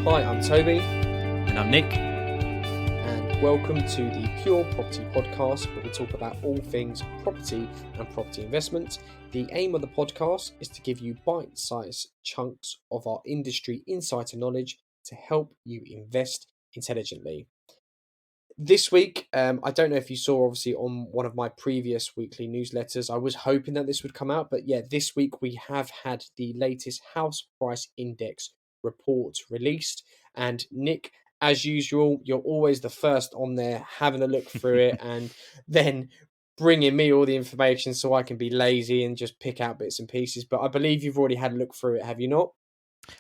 Hi, I'm Toby. And I'm Nick. And welcome to the Pure Property Podcast, where we talk about all things property and property investment. The aim of the podcast is to give you bite-sized chunks of our industry insight and knowledge to help you invest intelligently. This week, I don't know if you saw, obviously, on one of my previous weekly newsletters, I was hoping that this would come out. But yeah, this week we have had the latest house price index report released. And Nick, as usual, you're always the first on there having a look through it and then bringing me all the information so I can be lazy and just pick out bits and pieces. But I believe you've already had a look through it, have you not?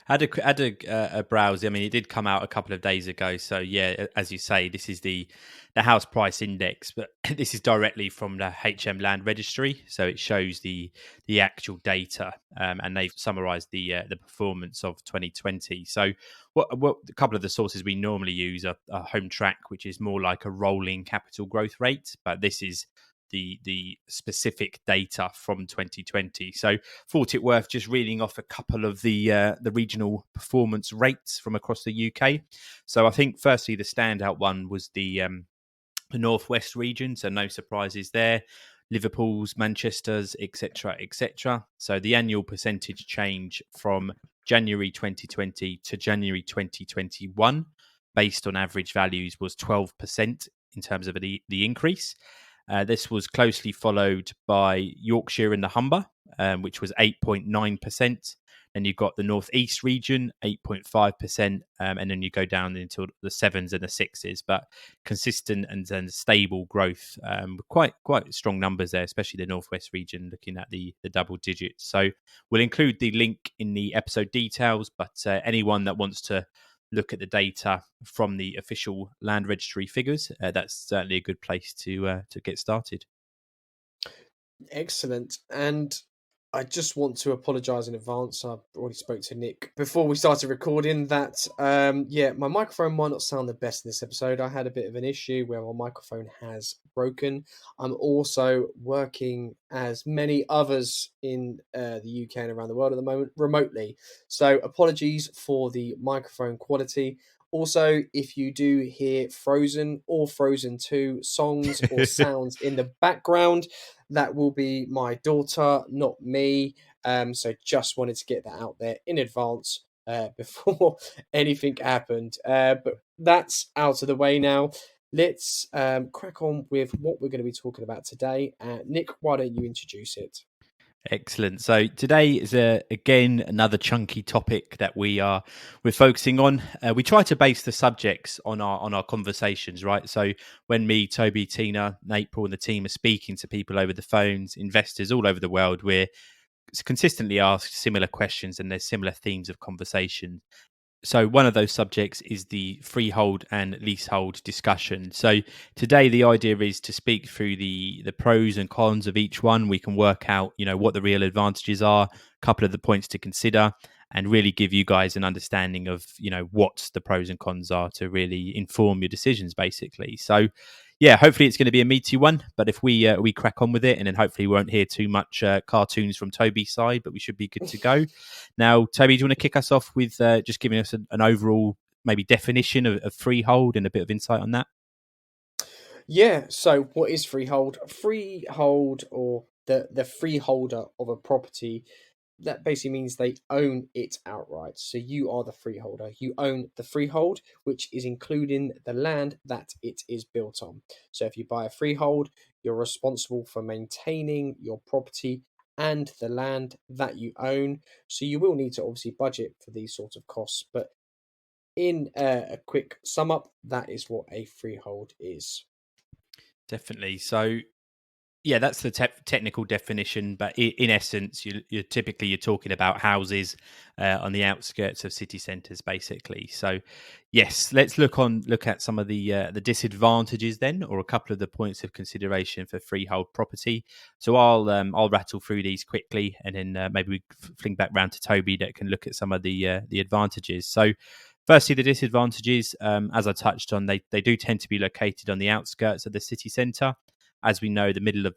Had a browse. I mean, it did come out a couple of days ago. So yeah, as you say, this is the house price index, but this is directly from the HM Land Registry. So it shows the actual data, and they've summarised the performance of 2020. So what a couple of the sources we normally use are Home Track, which is more like a rolling capital growth rate, but this is the specific data from 2020. So thought it worth just reading off a couple of the regional performance rates from across the UK. So I think firstly the standout one was the Northwest region, so no surprises there. Liverpool's, Manchester's, etc., etc. So the annual percentage change from January 2020 to January 2021, based on average values, was 12% in terms of the increase. This was closely followed by Yorkshire and the Humber, which was 8.9%. Then you've got the Northeast region, 8.5%, and then you go down into the sevens and the sixes, but consistent and stable growth. Quite strong numbers there, especially the Northwest region, looking at the double digits. So we'll include the link in the episode details, but anyone that wants to look at the data from the official land registry figures, that's certainly a good place to get started. Excellent. And I just want to apologise in advance. I already spoke to Nick before we started recording that, my microphone might not sound the best in this episode. I had a bit of an issue where my microphone has broken. I'm also working, as many others in the UK and around the world at the moment, remotely. So apologies for the microphone quality. Also, if you do hear Frozen or Frozen 2 songs or sounds in the background, that will be my daughter, not me. So just wanted to get that out there in advance before anything happened. But that's out of the way now. Let's crack on with what we're going to be talking about today. Nick, why don't you introduce it? Excellent. So today is again another chunky topic that we're focusing on. We try to base the subjects on our conversations, right? So when me, Toby, Tina, April, and the team are speaking to people over the phones, investors all over the world, we're consistently asked similar questions and there's similar themes of conversation. So one of those subjects is the freehold and leasehold discussion. So today the idea is to speak through the pros and cons of each one. We can work out, what the real advantages are, a couple of the points to consider, and really give you guys an understanding of, what the pros and cons are to really inform your decisions, basically. So yeah, hopefully it's going to be a meaty one, but if we crack on with it, and then hopefully we won't hear too much cartoons from Toby's side, but we should be good to go. Now, Toby, do you want to kick us off with just giving us an overall maybe definition of freehold and a bit of insight on that? Yeah, so what is freehold? Freehold, or the freeholder of a property, that basically means they own it outright. So you are the freeholder. You own the freehold, which is including the land that it is built on. So if you buy a freehold, you're responsible for maintaining your property and the land that you own. So you will need to obviously budget for these sorts of costs. But in a quick sum up, that is what a freehold is. Definitely. So yeah, that's the technical definition, but in essence, you're typically talking about houses on the outskirts of city centres, basically. So, yes, let's look at some of the disadvantages then, or a couple of the points of consideration for freehold property. So I'll rattle through these quickly, and then maybe we fling back round to Toby that can look at some of the advantages. So. Firstly, the disadvantages, as I touched on, they do tend to be located on the outskirts of the city centre. As we know, the middle of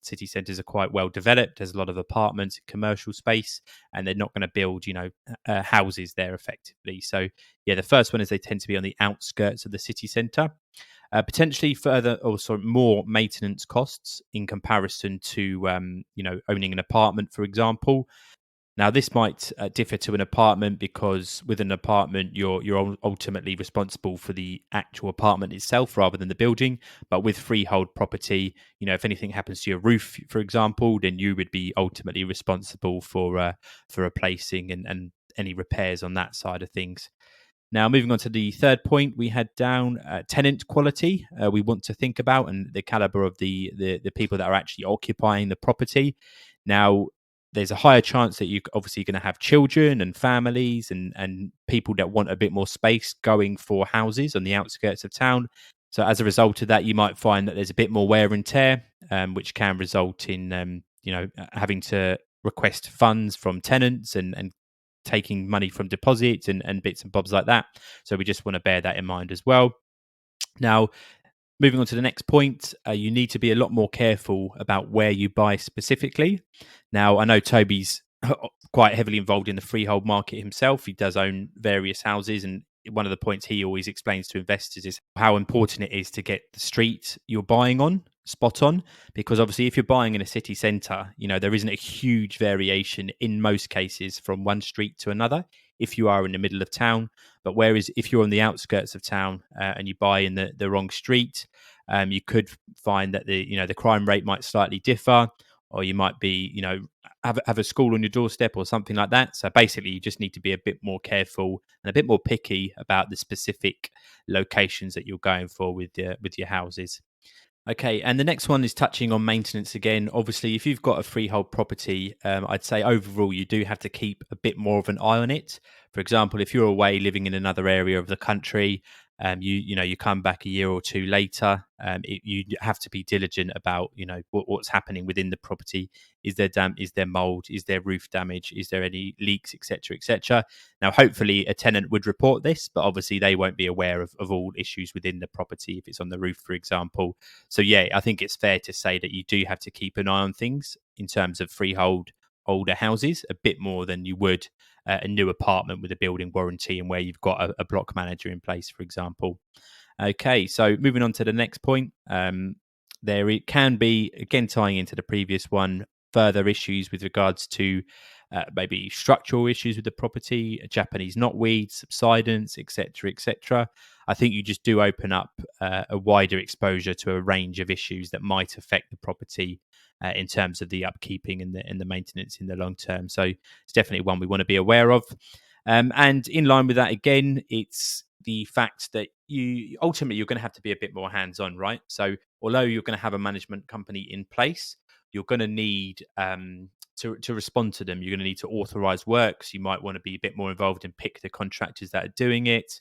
city centres are quite well developed. There's a lot of apartments, commercial space, and they're not going to build, houses there effectively. So, yeah, the first one is they tend to be on the outskirts of the city centre. Potentially further, also more maintenance costs in comparison to, owning an apartment, for example. Now, this might differ to an apartment because with an apartment, you're ultimately responsible for the actual apartment itself rather than the building. But with freehold property, if anything happens to your roof, for example, then you would be ultimately responsible for replacing and any repairs on that side of things. Now, moving on to the third point, we had down tenant quality. We want to think about and the caliber of the people that are actually occupying the property. Now, there's a higher chance that you're obviously going to have children and families and people that want a bit more space going for houses on the outskirts of town. So as a result of that, you might find that there's a bit more wear and tear, which can result in having to request funds from tenants and taking money from deposits and bits and bobs like that. So we just want to bear that in mind as well. Now, moving on to the next point, you need to be a lot more careful about where you buy specifically. Now, I know Toby's quite heavily involved in the freehold market himself. He does own various houses, and one of the points he always explains to investors is how important it is to get the street you're buying on spot on, because obviously if you're buying in a city centre, there isn't a huge variation in most cases from one street to another if you are in the middle of town. But whereas if you're on the outskirts of town and you buy in the wrong street, you could find that the crime rate might slightly differ, or you might be have a school on your doorstep or something like that. So basically, you just need to be a bit more careful and a bit more picky about the specific locations that you're going for with your houses. Okay, and the next one is touching on maintenance again. Obviously, if you've got a freehold property, I'd say overall you do have to keep a bit more of an eye on it. For example, if you're away living in another area of the country, you come back a year or two later, you have to be diligent about what's happening within the property. Is there damp? Is there mold? Is there roof damage? Is there any leaks, etc., etc.? Now, hopefully, a tenant would report this, but obviously they won't be aware of all issues within the property if it's on the roof, for example. So yeah, I think it's fair to say that you do have to keep an eye on things in terms of freehold older houses a bit more than you would a new apartment with a building warranty and where you've got a block manager in place, for example. Okay, so moving on to the next point, there it can be, again tying into the previous one, further issues with regards to maybe structural issues with the property, Japanese knotweed, subsidence, etc., etc. I think you just do open up a wider exposure to a range of issues that might affect the property in terms of the upkeeping and the maintenance in the long term. So it's definitely one we want to be aware of. And in line with that, again, it's the fact that you ultimately you're going to have to be a bit more hands-on, right? So although you're going to have a management company in place, you're going to need to respond to them. You're going to need to authorize works. You might want to be a bit more involved and pick the contractors that are doing it.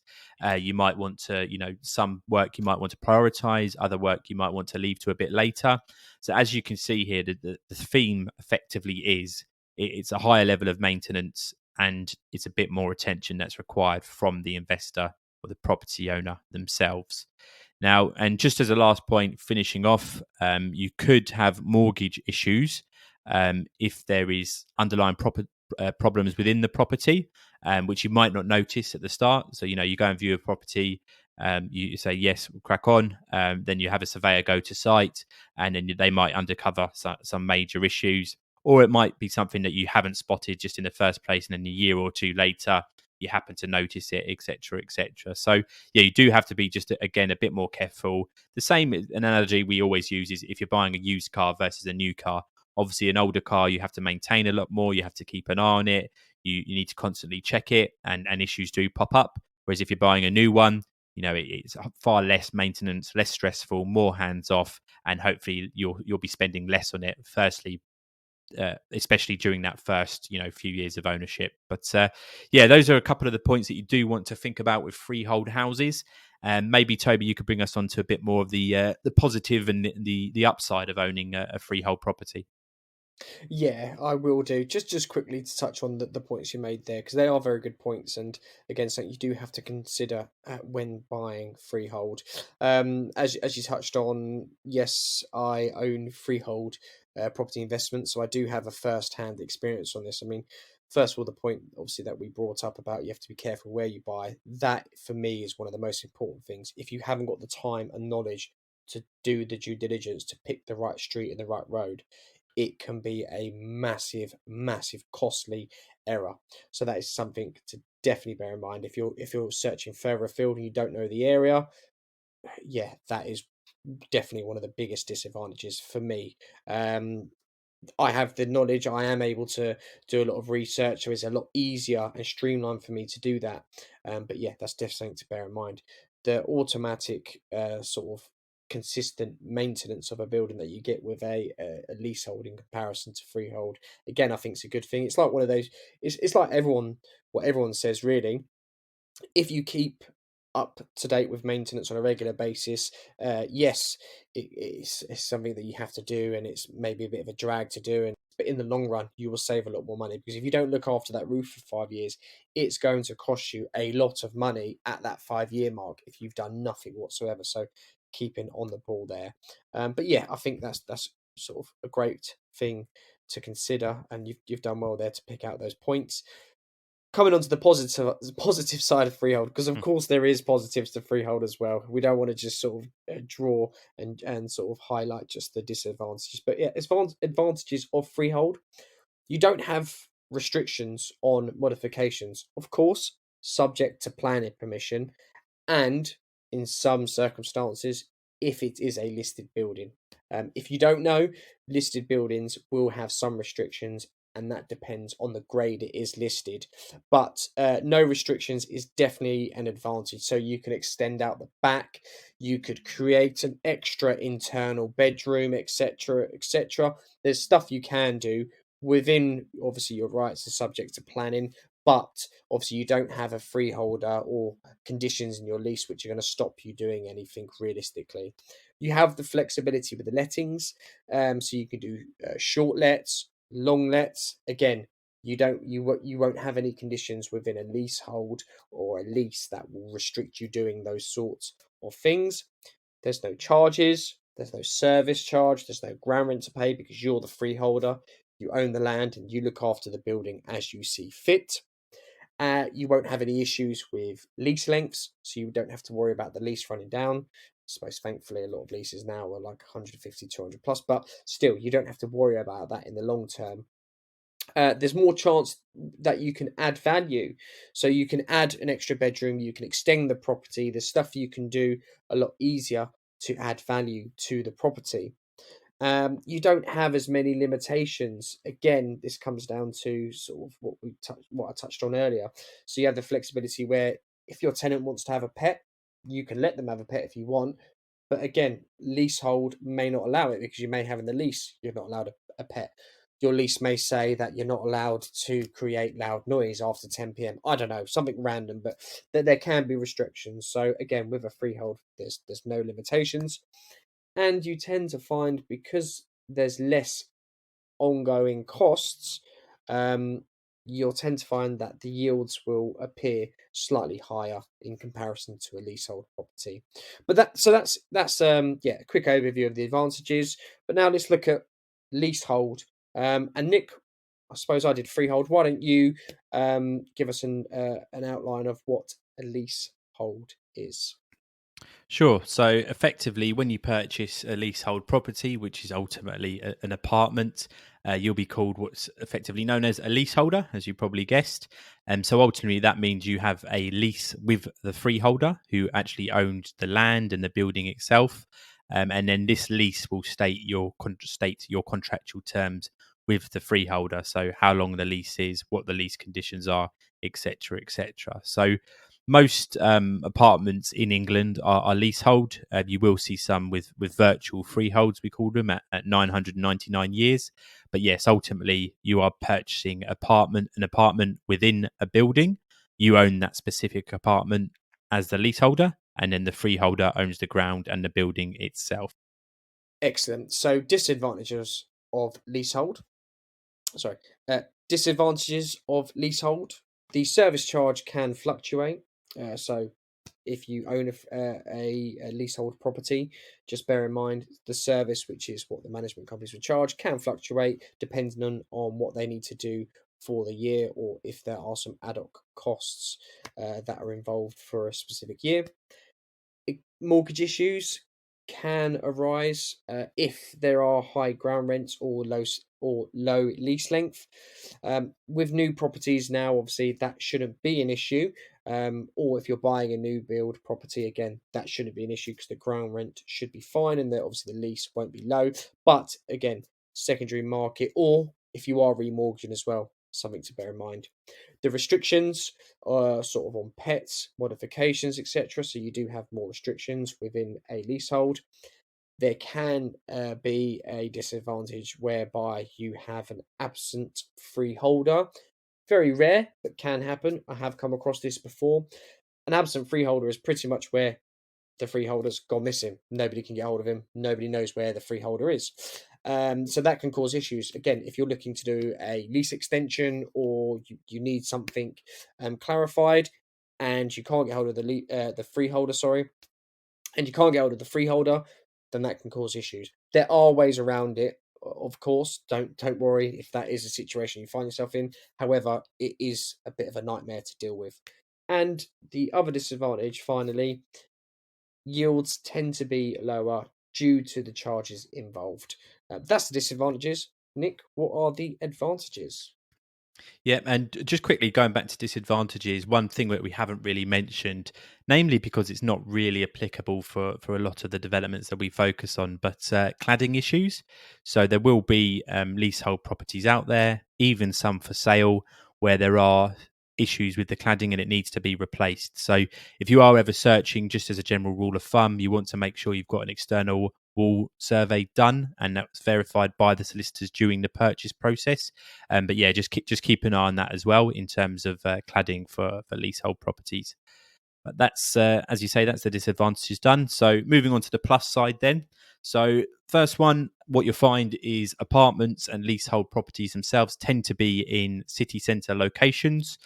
You might want to, some work you might want to prioritize, other work you might want to leave to a bit later. So as you can see here, the theme effectively is it's a higher level of maintenance and it's a bit more attention that's required from the investor or the property owner themselves. Now, and just as a last point, finishing off, you could have mortgage issues if there is underlying problems within the property, which you might not notice at the start. So, you go and view a property, you say, yes, we'll crack on. Then you have a surveyor go to site and then they might uncover some major issues. Or it might be something that you haven't spotted just in the first place, and then a year or two later, you happen to notice it, etc., etc. So, yeah, you do have to be just, again, a bit more careful. The same analogy we always use is if you're buying a used car versus a new car. Obviously, an older car, you have to maintain a lot more. You have to keep an eye on it. You need to constantly check it, and issues do pop up. Whereas if you're buying a new one, it's far less maintenance, less stressful, more hands off, and hopefully you'll be spending less on it. Firstly, especially during that first few years of ownership. But yeah, those are a couple of the points that you do want to think about with freehold houses. And maybe Toby, you could bring us on to a bit more of the positive and the upside of owning a freehold property. Yeah, I will do. Just quickly to touch on the points you made there, because they are very good points, and again, something you do have to consider when buying freehold. As you touched on, yes, I own freehold property investments, so I do have a first-hand experience on this. I mean, first of all, the point obviously that we brought up about you have to be careful where you buy. That for me is one of the most important things. If you haven't got the time and knowledge to do the due diligence to pick the right street and the right road, it can be a massive, massive costly error. So that is something to definitely bear in mind. If you're searching further afield and you don't know the area, yeah, that is definitely one of the biggest disadvantages for me. I have the knowledge, I am able to do a lot of research, so it's a lot easier and streamlined for me to do that. But yeah, that's definitely something to bear in mind. The automatic sort of consistent maintenance of a building that you get with a leasehold in comparison to freehold, again, I think it's a good thing. It's like one of those. It's like what everyone says really, if you keep up to date with maintenance on a regular basis, yes, it's something that you have to do, and it's maybe a bit of a drag to do. And but in the long run, you will save a lot more money because if you don't look after that roof for 5 years, it's going to cost you a lot of money at that 5 year mark if you've done nothing whatsoever. So keeping on the ball there. But yeah, I think that's sort of a great thing to consider, and you've done well there to pick out those points. Coming on to the positive side of freehold, because of Mm. course there is positives to freehold as well. We don't want to just sort of draw and sort of highlight just the disadvantages. But yeah, advantages of freehold: you don't have restrictions on modifications, of course, subject to planning permission, and in some circumstances, if it is a listed building. If you don't know, listed buildings will have some restrictions, and that depends on the grade it is listed. But no restrictions is definitely an advantage. So you can extend out the back, you could create an extra internal bedroom, etc., etc. There's stuff you can do within, obviously, your rights are subject to planning, but obviously you don't have a freeholder or conditions in your lease which are going to stop you doing anything realistically. You have the flexibility with the lettings, so you can do short lets, long lets. Again, you won't have any conditions within a leasehold or a lease that will restrict you doing those sorts of things. There's no charges. There's no service charge. There's no ground rent to pay because you're the freeholder. You own the land and you look after the building as you see fit. You won't have any issues with lease lengths, so you don't have to worry about the lease running down. I suppose, thankfully, a lot of leases now are like 150, 200 plus, but still, you don't have to worry about that in the long term. There's more chance that you can add value. So you can add an extra bedroom, you can extend the property. There's stuff you can do a lot easier to add value to the property. You don't have as many limitations. Again, this comes down to sort of what I touched on earlier. So you have the flexibility where if your tenant wants to have a pet, you can let them have a pet if you want. But again, leasehold may not allow it because you may have in the lease you're not allowed a pet. Your lease may say that you're not allowed to create loud noise after 10 p.m. I don't know, something random, but there can be restrictions. So again, with a freehold, there's no limitations, and you tend to find because there's less ongoing costs, um, you'll tend to find that the yields will appear slightly higher in comparison to a leasehold property. But that's yeah, a quick overview of the advantages. But now let's look at leasehold. And Nick, I suppose I did freehold. Why don't you give us an outline of what a leasehold is? Sure. So effectively, when you purchase a leasehold property, which is ultimately an apartment, you'll be called what's effectively known as a leaseholder, as you probably guessed. And so ultimately, that means you have a lease with the freeholder who actually owned the land and the building itself. And then this lease will state your contractual terms with the freeholder. So how long the lease is, what the lease conditions are, etc., etc. So most apartments in England are leasehold. You will see some with virtual freeholds, we call them, at 999 years. But yes, ultimately, you are purchasing an apartment within a building. You own that specific apartment as the leaseholder, and then the freeholder owns the ground and the building itself. Excellent. So disadvantages of leasehold. Sorry. Disadvantages of leasehold. The service charge can fluctuate. So if you own a leasehold property, just bear in mind the service, which is what the management companies would charge, can fluctuate depending on what they need to do for the year, or if there are some ad hoc costs that are involved for a specific year. Mortgage issues can arise if there are high ground rents or low lease length. With new properties now, obviously that shouldn't be an issue. Or if you're buying a new build property, again, that shouldn't be an issue because the ground rent should be fine and obviously the lease won't be low. But again, secondary market, or if you are remortgaging as well, something to bear in mind. The restrictions are sort of on pets, modifications, etc. So you do have more restrictions within a leasehold. There can be a disadvantage whereby you have an absent freeholder. Very rare, but can happen. I have come across this before. An absent freeholder is pretty much where the freeholder's gone missing. Nobody can get hold of him. Nobody knows where the freeholder is. So that can cause issues. Again, if you're looking to do a lease extension or you need something clarified and you can't get hold of the freeholder, and you can't get hold of the freeholder, then that can cause issues. There are ways around it, of course. Don't worry if that is a situation you find yourself in. However, it is a bit of a nightmare to deal with. And the other disadvantage, finally, yields tend to be lower due to the charges involved. That's the disadvantages. Nick, what are the advantages? Yeah, and just quickly going back to disadvantages, one thing that we haven't really mentioned, namely because it's not really applicable for a lot of the developments that we focus on, but cladding issues. So there will be leasehold properties out there, even some for sale, where there are issues with the cladding and it needs to be replaced. So if you are ever searching, just as a general rule of thumb, you want to make sure you've got an external wall survey done and that's verified by the solicitors during the purchase process. But yeah, just keep an eye on that as well in terms of cladding for leasehold properties. But that's as you say, that's the disadvantages done. So moving on to the plus side then. So first one, what you'll find is apartments and leasehold properties themselves tend to be in city centre locations.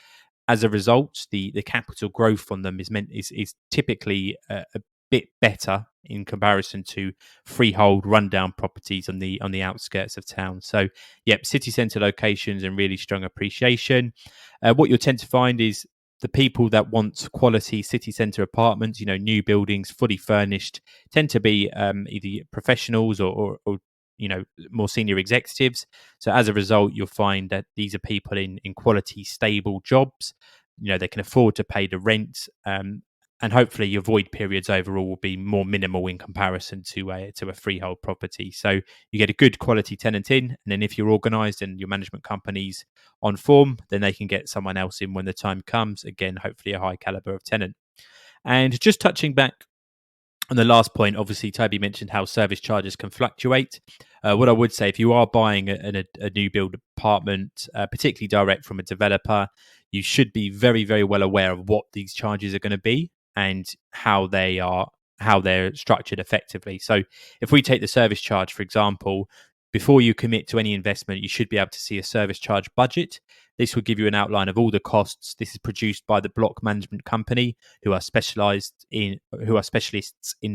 As a result, the capital growth on them is typically a bit better in comparison to freehold rundown properties on the outskirts of town. So, yep, city centre locations and really strong appreciation. What you'll tend to find is the people that want quality city centre apartments, new buildings, fully furnished, tend to be either professionals or more senior executives. So as a result, you'll find that these are people in quality, stable jobs. They can afford to pay the rent, and hopefully your void periods overall will be more minimal in comparison to a freehold property. So you get a good quality tenant in, and then if you're organised and your management company's on form, then they can get someone else in when the time comes. Again, hopefully a high caliber of tenant. And just touching back on the last point, obviously, Toby mentioned how service charges can fluctuate. What I would say, if you are buying a new build apartment, particularly direct from a developer, you should be very, very well aware of what these charges are going to be and how they're structured effectively. So, if we take the service charge, for example, before you commit to any investment, you should be able to see a service charge budget. This will give you an outline of all the costs. This is produced by the block management company who are specialists in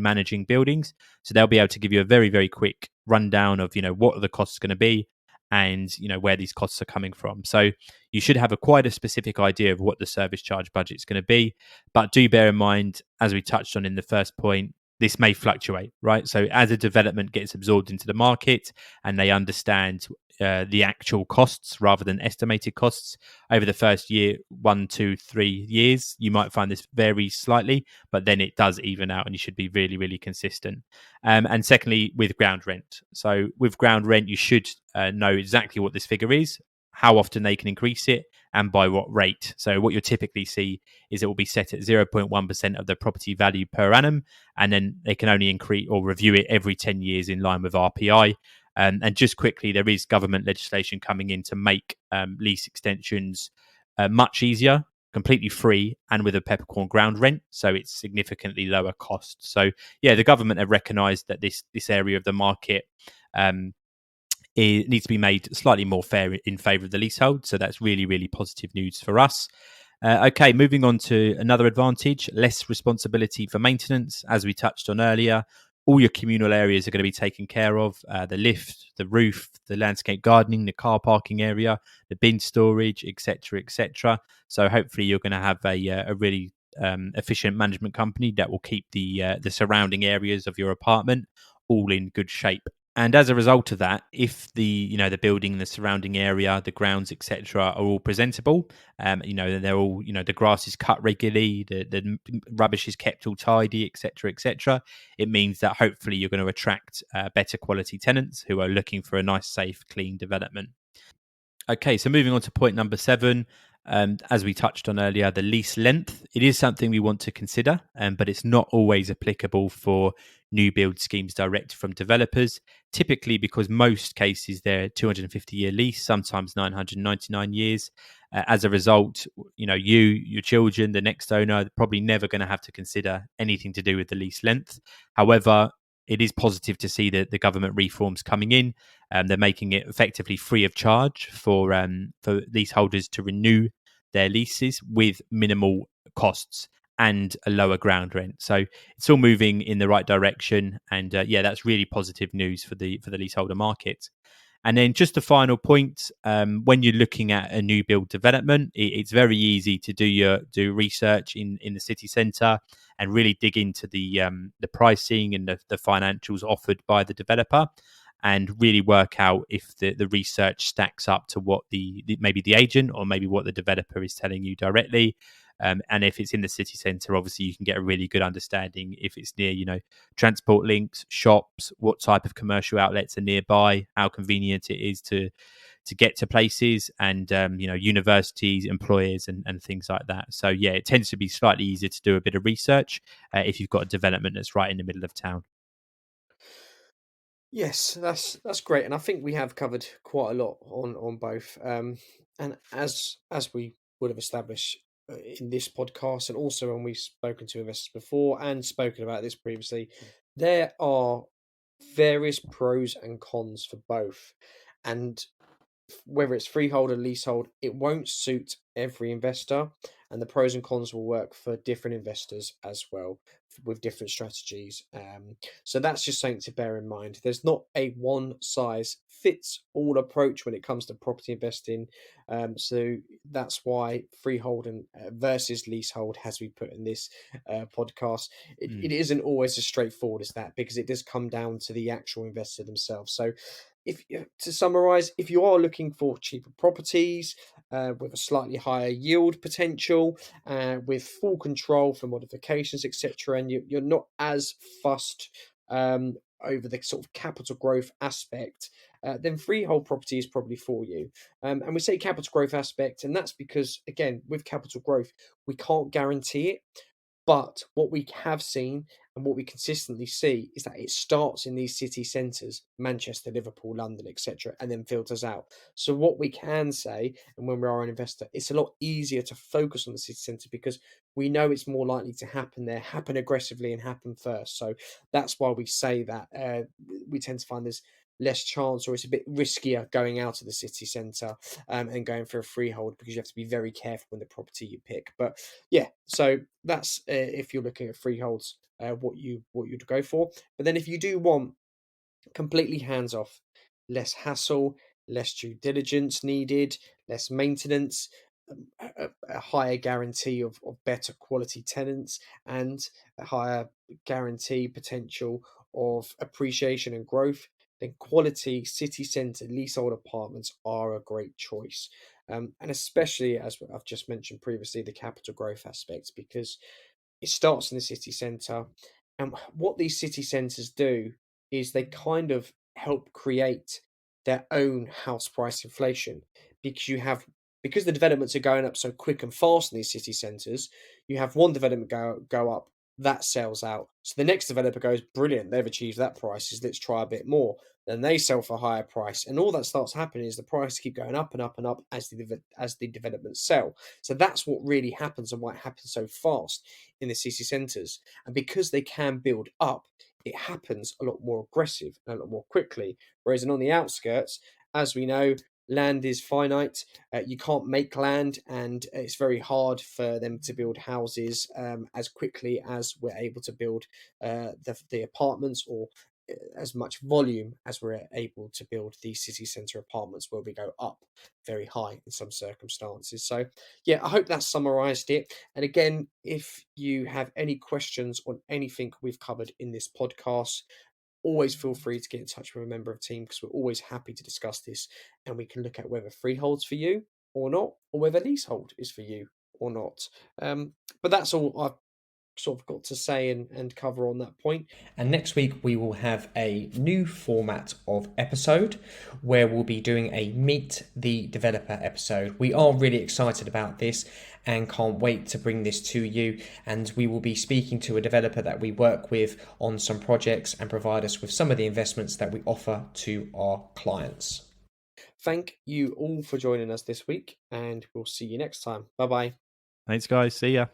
managing buildings. So they'll be able to give you a very, very quick rundown of, what are the costs going to be and, where these costs are coming from. So you should have quite a specific idea of what the service charge budget is going to be. But do bear in mind, as we touched on in the first point, this may fluctuate, right? So as a development gets absorbed into the market and they understand the actual costs rather than estimated costs over the first year, 1, 2, 3 years, you might find this vary slightly, but then it does even out and you should be really, really consistent. And secondly, with ground rent. So with ground rent, you should know exactly what this figure is, how often they can increase it, and by what rate. So what you'll typically see is it will be set at 0.1% of the property value per annum, and then they can only increase or review it every 10 years in line with RPI. And just quickly, there is government legislation coming in to make lease extensions much easier, completely free, and with a peppercorn ground rent. So it's significantly lower cost. So yeah, the government have recognised that this area of the market it needs to be made slightly more fair in favour of the leasehold. So that's really, really positive news for us. Okay, moving on to another advantage, less responsibility for maintenance. As we touched on earlier, all your communal areas are going to be taken care of. The lift, the roof, the landscape gardening, the car parking area, the bin storage, etc., etc. So hopefully you're going to have a really efficient management company that will keep the surrounding areas of your apartment all in good shape. And as a result of that, if the building, the surrounding area, the grounds, etc., are all presentable, they're all the grass is cut regularly, the rubbish is kept all tidy, etc., etc. It means that hopefully you're going to attract better quality tenants who are looking for a nice, safe, clean development. Okay, so moving on to point number 7. As we touched on earlier, the lease length. It is something we want to consider, but it's not always applicable for new build schemes direct from developers, typically because most cases they're 250-year lease, sometimes 999 years. As a result, your children, the next owner, are probably never going to have to consider anything to do with the lease length. However, it is positive to see that the government reforms coming in. They're making it effectively free of charge for leaseholders to renew their leases with minimal costs and a lower ground rent. So it's all moving in the right direction, and that's really positive news for the leaseholder market. And then just a final point, when you're looking at a new build development, it's very easy to do research in the city centre and really dig into the pricing and the financials offered by the developer, and really work out if the research stacks up to what maybe the agent or maybe what the developer is telling you directly. And if it's in the city centre, obviously you can get a really good understanding if it's near, transport links, shops, what type of commercial outlets are nearby, how convenient it is to get to places, and universities, employers, and things like that. So yeah, it tends to be slightly easier to do a bit of research if you've got a development that's right in the middle of town. Yes, that's great, and I think we have covered quite a lot on both. And as we would have established in this podcast, and also when we've spoken to investors before and spoken about this previously, there are various pros and cons for both, and whether it's freehold or leasehold, it won't suit every investor, and the pros and cons will work for different investors as well with different strategies. So that's just something to bear in mind. There's not a one size fits all approach when it comes to property investing. So that's why freehold and versus leasehold, as we put in this podcast, it Mm. isn't always as straightforward as that, because it does come down to the actual investor themselves. So if to summarize, if you are looking for cheaper properties with a slightly higher yield potential, with full control for modifications, etc., and you're not as fussed over the sort of capital growth aspect, then freehold property is probably for you. And we say capital growth aspect, and that's because, again, with capital growth, we can't guarantee it. But what we have seen and what we consistently see is that it starts in these city centres, Manchester, Liverpool, London, etc., and then filters out. So what we can say, and when we are an investor, it's a lot easier to focus on the city centre because we know it's more likely to happen there, happen aggressively, and happen first. So that's why we say that we tend to find there's less chance, or it's a bit riskier going out of the city centre and going for a freehold, because you have to be very careful with the property you pick. But yeah, so that's if you're looking at freeholds, what you'd go for. But then if you do want completely hands off, less hassle, less due diligence needed, less maintenance, a higher guarantee of better quality tenants, and a higher guarantee potential of appreciation and growth, then quality city centre leasehold apartments are a great choice. And especially, as I've just mentioned previously, the capital growth aspects, because it starts in the city centre. And what these city centres do is they kind of help create their own house price inflation, because because the developments are going up so quick and fast in these city centres, you have one development go up, that sells out. So the next developer goes, brilliant, they've achieved that price, let's try a bit more. Then they sell for a higher price, and all that starts happening is the price keep going up and up and up as the developments sell. So that's what really happens, and why it happens so fast in the city centres. And because they can build up, it happens a lot more aggressive and a lot more quickly. Whereas on the outskirts, as we know, land is finite. You can't make land, and it's very hard for them to build houses as quickly as we're able to build the apartments, or as much volume as we're able to build these city centre apartments, where we go up very high in some circumstances. So yeah, I hope that summarized it. And again, if you have any questions on anything we've covered in this podcast, always feel free to get in touch with a member of the team, because we're always happy to discuss this, and we can look at whether freehold's for you or not, or whether leasehold is for you or not. But that's all I've sort of got to say and cover on that point. And next week we will have a new format of episode where we'll be doing a Meet the Developer episode. We are really excited about this and can't wait to bring this to you, and we will be speaking to a developer that we work with on some projects and provide us with some of the investments that we offer to our clients. Thank you all for joining us this week, and we'll see you next time. Bye bye. Thanks, guys. See ya.